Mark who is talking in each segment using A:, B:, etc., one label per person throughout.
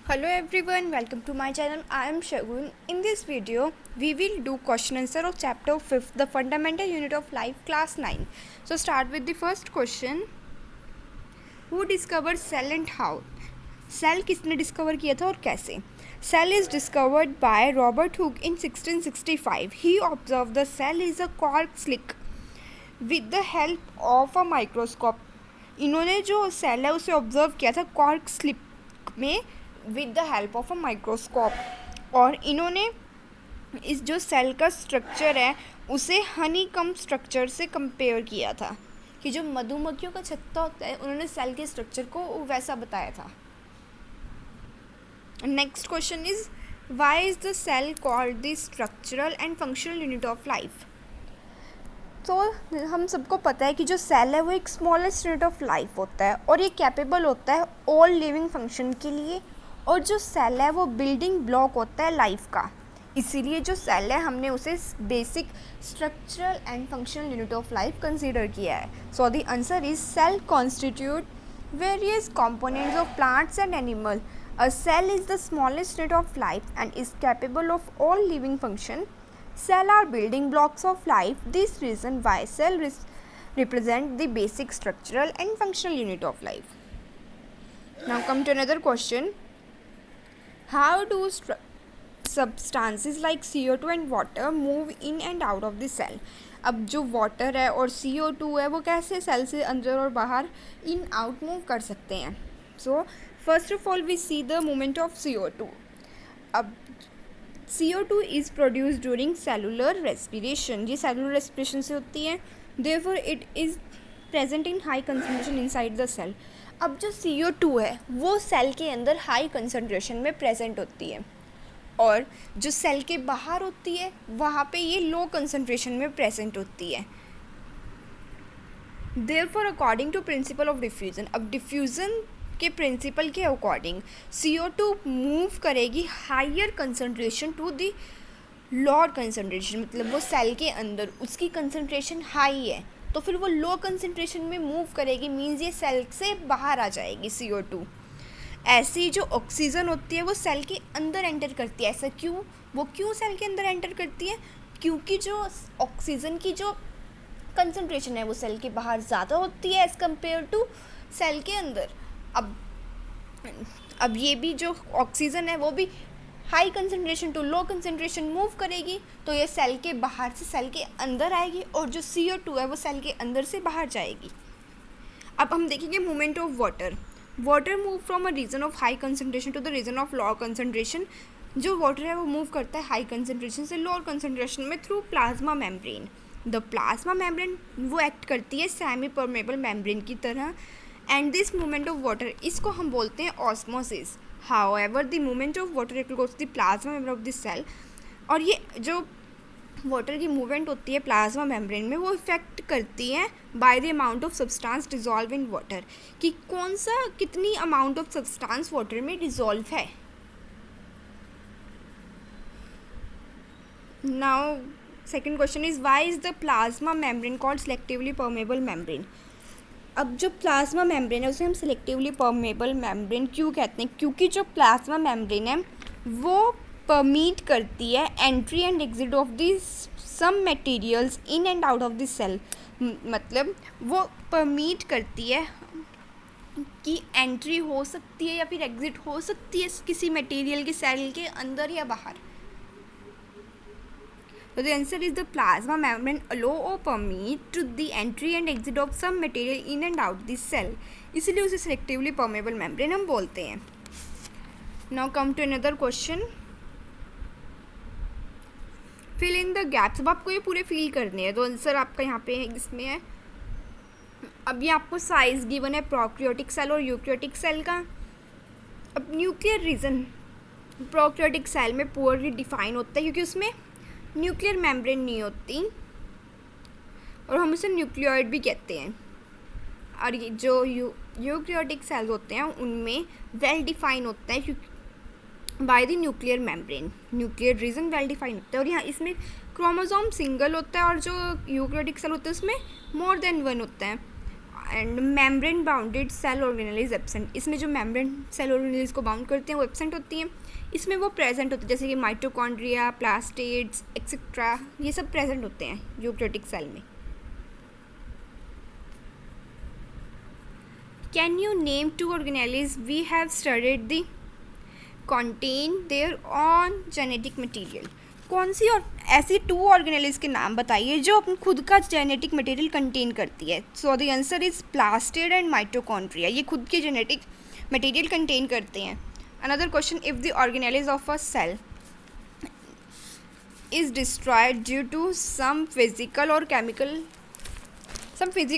A: Hello everyone, welcome to my channel. I am Shagun. In this video, we will do question answer of chapter 5th, the fundamental unit of life, class 9. So start with the first question. Who discovered cell and how? Cell किसने discover किया था और कैसे? Cell is discovered by Robert Hooke in 1665. He observe the cell is a cork slick with the help of a microscope. इन्होंने जो cell है उसे observe किया था कॉर्क स्लिप में with the help of a microscope. और इन्होंने इस जो सेल का स्ट्रक्चर है उसे हनी कम स्ट्रक्चर से कंपेयर किया था कि जो मधुमक्खियों का छत्ता होता है उन्होंने सेल के स्ट्रक्चर को वैसा बताया था. Next question is why is the cell called the structural and functional unit of life. तो हम सबको पता है कि जो सेल है वो एक स्मॉलेस्ट यूनिट ऑफ लाइफ होता है और ये कैपेबल होता है ऑल लिविंग फंक्शन के लिए. और जो सेल है वो बिल्डिंग ब्लॉक होता है लाइफ का. इसीलिए जो सेल है हमने उसे basic structural and functional unit of life consider किया है. So the answer is cell constitute various components of plants and animal. A cell is the smallest unit of life and is capable of all living function. Cell are building blocks of life. This reason why cell represent the basic structural and functional unit of life. Now come to another question. How do substances like CO2 and water move in and out of the cell? अब जो water है और CO2 है वो कैसे cell से अंदर और बाहर इन आउट मूव कर सकते हैं. So first of all we see the movement of CO2. अब CO2 is produce during cellular respiration. ये सेलुलर रेस्पिरेशन से होती है. Therefore it is present in high concentration inside the cell. अब जो CO2 है वो सेल के अंदर हाई कंसनट्रेशन में प्रेजेंट होती है और जो सेल के बाहर होती है वहाँ पे ये लो कंसनट्रेशन में प्रेजेंट होती है. Therefore according to principle of diffusion, अब डिफ्यूज़न के प्रिंसिपल के अकॉर्डिंग CO2 मूव करेगी higher concentration to the lower concentration. मतलब वो सेल के अंदर उसकी कंसनट्रेशन हाई है तो फिर वो लो कंसनट्रेशन में मूव करेगी, मीन्स ये सेल से बाहर आ जाएगी CO2. ऐसी जो ऑक्सीजन होती है वो सेल के अंदर एंटर करती है. ऐसा क्यों? वो क्यों सेल के अंदर एंटर करती है? क्योंकि जो ऑक्सीजन की जो कंसनट्रेशन है वो सेल के बाहर ज़्यादा होती है एज़ कम्पेयर टू सेल के अंदर. अब ये भी जो ऑक्सीजन है वो भी high concentration to low concentration move करेगी तो ये सेल के बाहर से सेल के अंदर आएगी और जो CO2 है वो सेल के अंदर से बाहर जाएगी. अब हम देखेंगे movement of water. Water move from a region of high concentration to the region of low concentration. जो वाटर है वो मूव करता है हाई कंसनट्रेशन से लोअर कंसनट्रेशन में through plasma membrane. The plasma membrane वो एक्ट करती है सेमी परमेबल मेम्ब्रेन की तरह. And this movement of water इसको हम बोलते हैं osmosis. However the movement of water it goes the plasma membrane of the cell. और ये जो वाटर की मूवमेंट होती है प्लाज्मा मेम्ब्रेन में वो इफेक्ट करती है by the amount of substance dissolve in water कि कौन सा कितनी अमाउंट ऑफ सब्सटेंस वाटर में डिजॉल्व है. Now second question is why is the plasma membrane called selectively permeable membrane. अब जो प्लाज्मा मेम्ब्रेन है उसे हम सेलेक्टिवली परमेबल मेम्ब्रेन क्यों कहते हैं? क्योंकि जो प्लाज्मा मेम्ब्रेन है वो परमिट करती है entry and exit of the some materials in and out of the cell. मतलब वो परमिट करती है कि एंट्री हो सकती है या फिर एग्जिट हो सकती है किसी मटेरियल के सेल के अंदर या बाहर. So the answer is the plasma membrane allow or permit to the entry and exit of some material in and out the cell. इसलिए उसे selectively permeable membrane हम बोलते हैं. Now come to another question. Fill in the gaps. अब आपको ये पूरे fill करने हैं तो आंसर आपका यहाँ पे इसमें है. अब ये आपको साइज गिवन है प्रोकैरियोटिक सेल और यूकैरियोटिक सेल का. अब न्यूक्लियर रीजन प्रोकैरियोटिक सेल में पुअरली डिफाइन होता है क्योंकि उसमें न्यूक्लियर मेम्ब्रेन नहीं होती और हम उसे न्यूक्लियोइड भी कहते हैं. और ये जो यूकैरियोटिक सेल्स होते हैं उनमें वेल डिफाइन होता है क्योंकि by the nuclear membrane. Nuclear region well define होता है और यहाँ इसमें क्रोमोसोम सिंगल होता है और जो यूकैरियोटिक सेल होता है उसमें मोर देन वन होता है. And membrane bounded cell organelle absent, इसमें जो मेम्ब्रेन सेल ऑर्गेनेल्स को बाउंड करते हैं वो एब्सेंट होती हैं, इसमें वो प्रेजेंट होते हैं जैसे कि माइटोकॉन्ड्रिया, प्लास्टिड्स एक्सेट्रा, ये सब प्रेजेंट होते हैं यूकेरियोटिक सेल में. Can you name 2 organelles we have studied the contain their own genetic material? कौन सी और ऐसी 2 ऑर्गेनेल्स के नाम बताइए जो अपन खुद का जेनेटिक मटेरियल कंटेन करती है. So the answer is plastid and mitochondria, ये खुद के जेनेटिक मटेरियल कंटेन करते हैं. Another question, if the organelles of a cell is destroyed due to some physical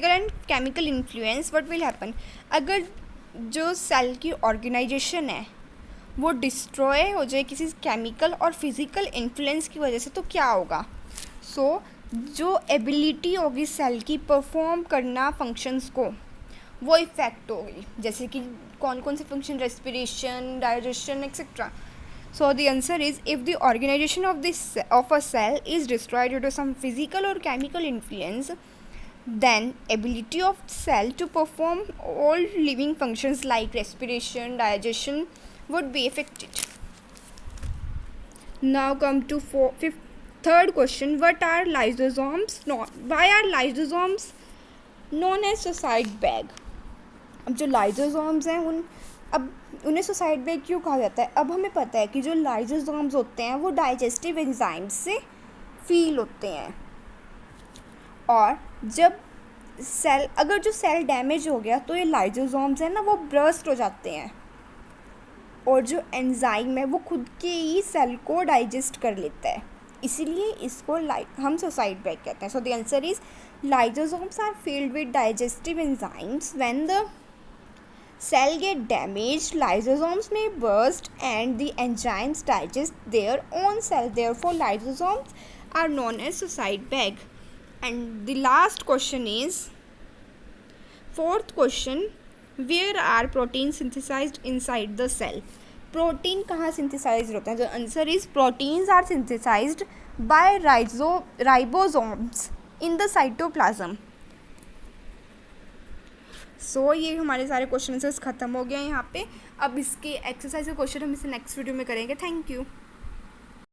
A: and chemical influence, what will happen? अगर जो cell की organisation है वो डिस्ट्रॉय हो जाए किसी केमिकल और फिज़िकल इन्फ्लुएंस की वजह से, तो क्या होगा? सो जो एबिलिटी होगी सेल की परफॉर्म करना फंक्शंस को, वो इफ़ेक्ट होगी. जैसे कि कौन कौन से function? Respiration, digestion etcetera. So the answer is if the organisation of a cell is destroyed due to some physical और chemical influence, then ability of cell to perform all living functions like respiration, digestion would be affected. Now come to third question, what are lysosomes? Why are lysosomes known as suicide bag? अब जो lysosomes हैं उन्हें suicide bag क्यों कहा जाता है? अब हमें पता है कि जो lysosomes होते हैं वो डाइजेस्टिव एंजाइम्स से फील होते हैं, और जब अगर जो सेल डैमेज हो गया तो ये लाइजोसोम्स हैं ना, वो ब्रस्ट हो जाते हैं, और जो एंजाइम है वो खुद के ही सेल को डाइजेस्ट कर लेता है, इसीलिए इसको हम सुसाइड बैग कहते हैं. So the answer is lysosomes are filled with digestive enzymes. When the cell get damage, lysosomes may burst and the enzymes digest their own cell. Therefore, lysosomes are known as suicide bag. And the last question is, fourth question, where are proteins synthesized inside the cell? Protein कहाँ synthesise होता है? The answer is proteins are synthesized by ribosomes in the cytoplasm. सो ये हमारे सारे question answers ख़त्म हो गए हैं यहाँ पे. अब इसके एक्सरसाइज के क्वेश्चन हम इसे नेक्स्ट वीडियो में करेंगे. Thank you.